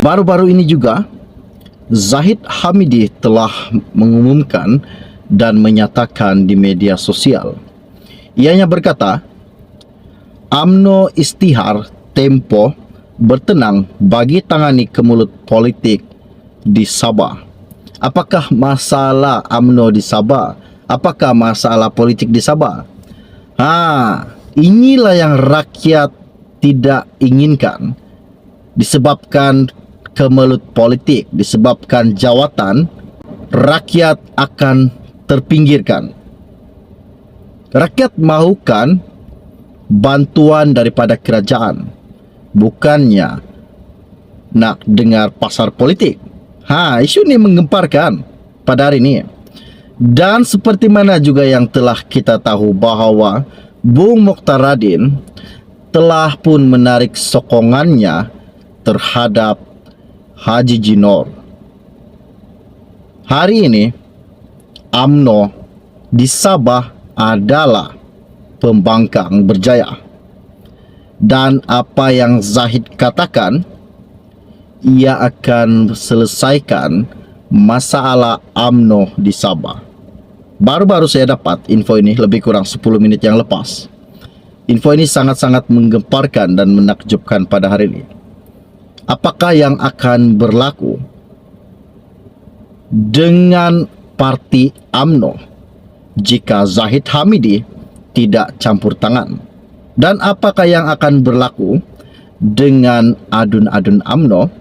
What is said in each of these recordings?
Baru-baru ini juga, Zahid Hamidi telah mengumumkan dan menyatakan di media sosial. Ianya berkata, UMNO isytihar Tempo bertenang bagi tangani kemelut politik di Sabah. Apakah masalah UMNO di Sabah? Apakah masalah politik di Sabah? Inilah yang rakyat tidak inginkan. Disebabkan kemelut politik, disebabkan jawatan, rakyat akan terpinggirkan. Rakyat mahukan bantuan daripada kerajaan, bukannya nak dengar pasar politik. Isu ini menggemparkan pada hari ini. Dan seperti mana juga yang telah kita tahu bahawa Bung Mokhtar Radin telah pun menarik sokongannya terhadap Haji Jinor. Hari ini UMNO di Sabah adalah pembangkang berjaya. Dan apa yang Zahid katakan, ia akan selesaikan masalah UMNO di Sabah. Baru-baru saya dapat info ini lebih kurang 10 menit yang lepas. Info ini sangat-sangat menggemparkan dan menakjubkan pada hari ini. Apakah yang akan berlaku dengan parti UMNO jika Zahid Hamidi tidak campur tangan? Dan apakah yang akan berlaku dengan adun-adun UMNO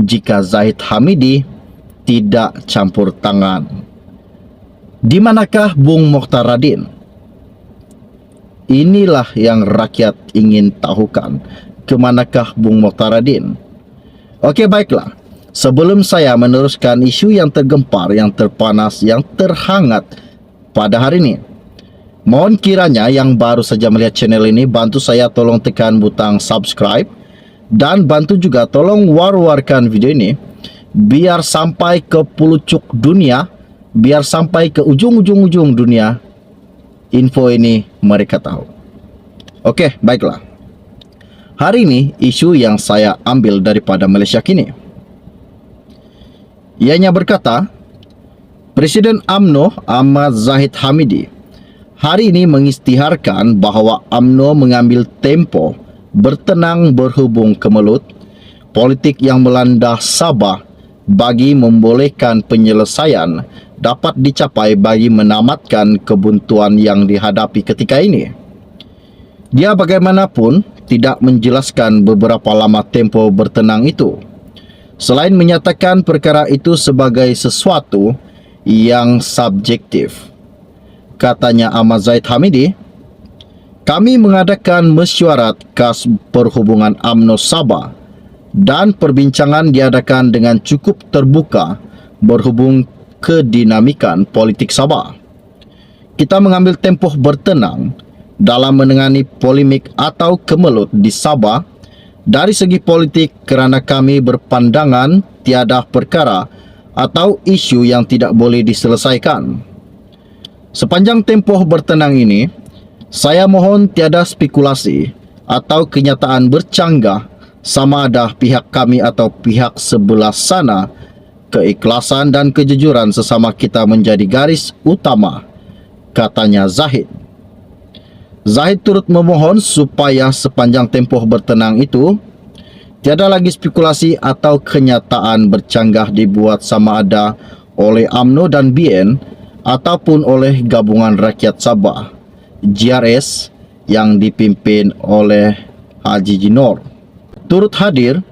jika Zahid Hamidi tidak campur tangan? Di manakah Bung Mokhtar Radin? Inilah yang rakyat ingin tahukan. Kemanakah Bung Mokhtar Radin? Okey, baiklah. Sebelum saya meneruskan isu yang tergempar, yang terpanas, yang terhangat pada hari ini, mohon kiranya yang baru saja melihat channel ini, bantu saya tolong tekan butang subscribe. Dan bantu juga tolong war-warkan video ini biar sampai ke pelupuk dunia, biar sampai ke ujung-ujung dunia info ini mereka tahu. Okey, baiklah. Hari ini isu yang saya ambil daripada Malaysia Kini. Ianya berkata, Presiden UMNO Ahmad Zahid Hamidi hari ini mengisytiharkan bahawa UMNO mengambil tempo bertenang berhubung kemelut politik yang melanda Sabah bagi membolehkan penyelesaian dapat dicapai bagi menamatkan kebuntuan yang dihadapi ketika ini. Dia bagaimanapun tidak menjelaskan beberapa lama tempo bertenang itu, selain menyatakan perkara itu sebagai sesuatu yang subjektif. Katanya Ahmad Zahid Hamidi, kami mengadakan mesyuarat khas perhubungan UMNO Sabah dan perbincangan diadakan dengan cukup terbuka berhubung kedinamikan politik Sabah. Kita mengambil tempoh bertenang dalam menangani polemik atau kemelut di Sabah dari segi politik kerana kami berpandangan tiada perkara atau isu yang tidak boleh diselesaikan. Sepanjang tempoh bertenang ini, saya mohon tiada spekulasi atau kenyataan bercanggah sama ada pihak kami atau pihak sebelah sana. Keikhlasan dan kejujuran sesama kita menjadi garis utama, katanya Zahid. Zahid turut memohon supaya sepanjang tempoh bertenang itu tiada lagi spekulasi atau kenyataan bercanggah dibuat sama ada oleh UMNO dan BN ataupun oleh Gabungan Rakyat Sabah GRS yang dipimpin oleh Haji Jinor. Turut hadir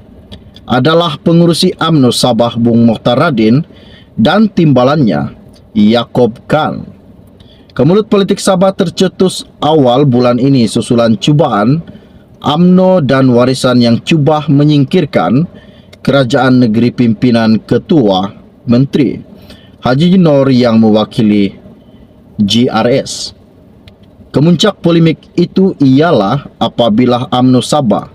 adalah pengurusi UMNO Sabah Bung Mokhtar Radin dan timbalannya Yaakob Khan. Kemelut politik Sabah tercetus awal bulan ini susulan cubaan UMNO dan warisan yang cuba menyingkirkan kerajaan negeri pimpinan Ketua Menteri Haji Jinor yang mewakili GRS. Kemuncak polemik itu ialah apabila UMNO Sabah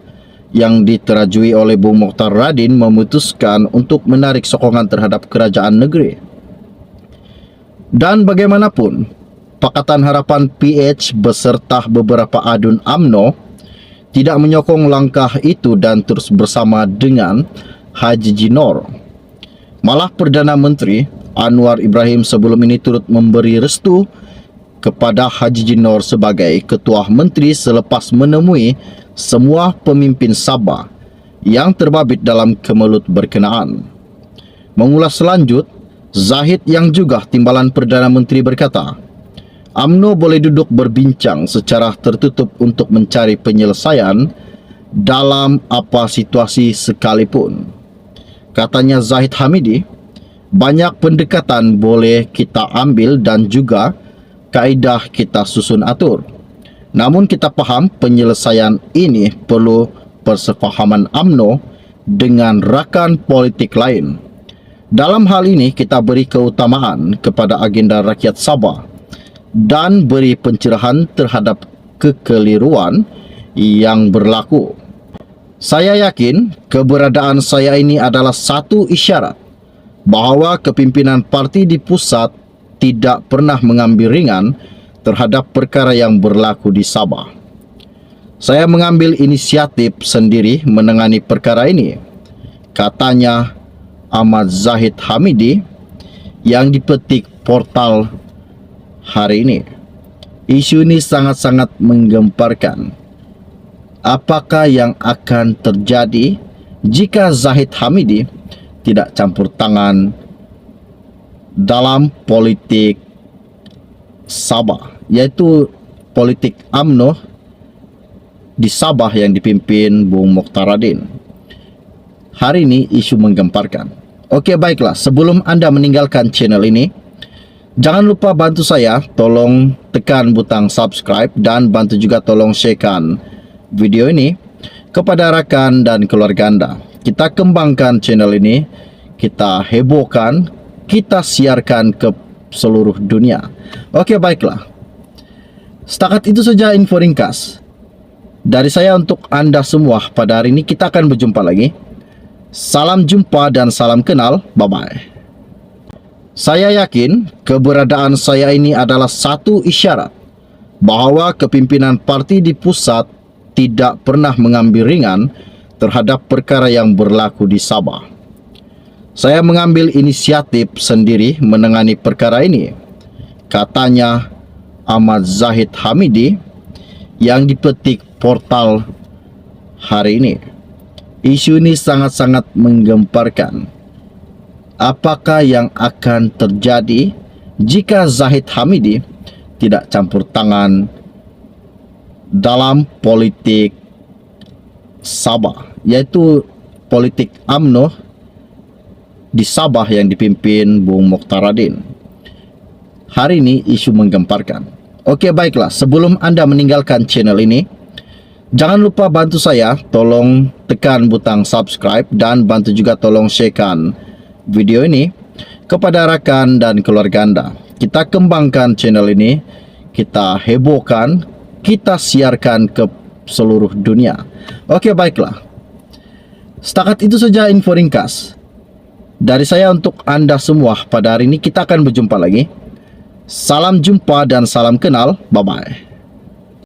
yang diterajui oleh Bung Mokhtar Radin memutuskan untuk menarik sokongan terhadap kerajaan negeri. Dan bagaimanapun, Pakatan Harapan PH beserta beberapa adun UMNO tidak menyokong langkah itu dan terus bersama dengan Haji Jinor. Malah Perdana Menteri Anwar Ibrahim sebelum ini turut memberi restu kepada Haji Jinor sebagai Ketua Menteri selepas menemui semua pemimpin Sabah yang terbabit dalam kemelut berkenaan. Mengulas selanjut, Zahid yang juga timbalan Perdana Menteri berkata, UMNO boleh duduk berbincang secara tertutup untuk mencari penyelesaian dalam apa situasi sekalipun. Katanya Zahid Hamidi, banyak pendekatan boleh kita ambil dan juga kaedah kita susun atur. Namun kita faham penyelesaian ini perlu persefahaman UMNO dengan rakan politik lain. Dalam hal ini kita beri keutamaan kepada agenda rakyat Sabah dan beri pencerahan terhadap kekeliruan yang berlaku. Saya yakin keberadaan saya ini adalah satu isyarat bahawa kepimpinan parti di pusat tidak pernah mengambil ringan terhadap perkara yang berlaku di Sabah. Saya mengambil inisiatif sendiri menangani perkara ini, katanya Ahmad Zahid Hamidi yang dipetik portal hari ini. Isu ini sangat-sangat menggemparkan. Apakah yang akan terjadi jika Zahid Hamidi tidak campur tangan dalam politik Sabah, yaitu politik UMNO di Sabah yang dipimpin Bung Mokhtaradin? Hari ini isu menggemparkan. Okey, baiklah, sebelum anda meninggalkan channel ini, jangan lupa bantu saya, tolong tekan butang subscribe dan bantu juga tolong sharekan video ini kepada rakan dan keluarga anda. Kita kembangkan channel ini, kita hebohkan, kita siarkan ke seluruh dunia. Okey, baiklah. Setakat itu saja info ringkas dari saya untuk anda semua pada hari ini. Kita akan berjumpa lagi. Salam jumpa dan salam kenal. Bye-bye. Saya yakin keberadaan saya ini adalah satu isyarat bahawa kepimpinan parti di pusat tidak pernah mengambil ringan terhadap perkara yang berlaku di Sabah. Saya mengambil inisiatif sendiri menangani perkara ini, katanya Ahmad Zahid Hamidi yang dipetik portal hari ini. Isu ini sangat-sangat menggemparkan. Apakah yang akan terjadi jika Zahid Hamidi tidak campur tangan dalam politik Sabah, yaitu politik UMNO di Sabah yang dipimpin Bung Mokhtaradin? Hari ini isu menggemparkan. Okey, baiklah, sebelum anda meninggalkan channel ini, jangan lupa bantu saya, tolong tekan butang subscribe dan bantu juga tolong sharekan video ini kepada rakan dan keluarga anda. Kita kembangkan channel ini, kita hebohkan, kita siarkan ke seluruh dunia. Okey, baiklah. Setakat itu saja info ringkas dari saya untuk anda semua pada hari ini. Kita akan berjumpa lagi. Salam jumpa dan salam kenal. Bye-bye.